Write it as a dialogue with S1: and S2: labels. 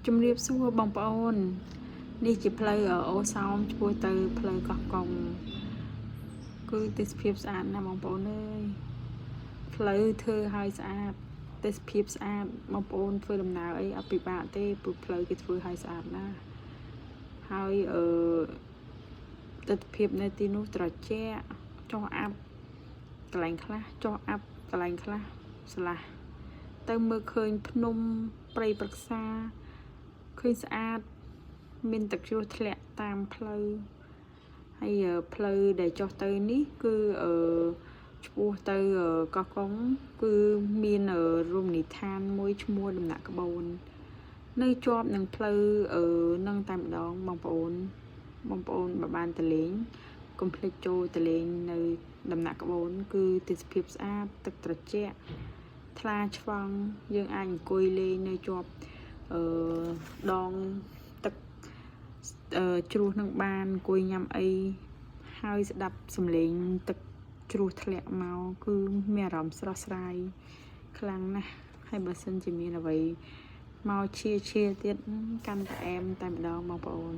S1: ជំរាបសួរបងប្អូននេះជាផ្លូវអូសោមឆ្ពោះទៅផ្លូវកោះកុងគឺទេសភាពស្អាតណាស់បងប្អូនអើយផ្លូវធ្វើឲ្យស្អាតទេសភាពស្អាតបងប្អូនធ្វើដំណើរអីអត់ពិបាកទេព្រោះផ្លូវគេធ្វើឲ្យស្អាតណាស់ហើយទិដ្ឋភាពនៅទីនោះត្រជាក់ចុះអាប់កន្លែងខ្លះចុះអាប់កន្លែងខ្លះស្លាស់ទៅមើលឃើញភ្នំព្រៃព្រឹក្សាឃើញស្អាតមានទឹកជ្រោះធ្លាក់តាមផ្លូវហើយផ្លូវដែលចុះទៅនេះគឺឆ្ពោះទៅកោះកុងគឺមានរមណីយដ្ឋានមួយឈ្មោះដំណាក់ក្បូននៅជាប់នឹងផ្លូវនឹងតែម្ដងបងប្អូនបើបានទៅលេងកុំភ្លេចចូលទៅលេងនៅដំណាក់ក្បូនគឺទេសភាពស្អាតទឹកត្រជាក់ថ្លាឆ្វង់យើងអាចអង្គុយលេងនៅជាប់ដងទឹកជ្រោះនឹងបានអង្គុយញ៉ាំអីហើយស្ដាប់សំឡេងទឹកជ្រោះធ្លាក់មកគឺមានអារម្មណ៍ស្រស់ស្រាយខ្លាំងណាស់ហើយបើសិនជាមានអ្វីមកឈៀទៀតកាន់តែអែមតែម្ដងបងប្អូន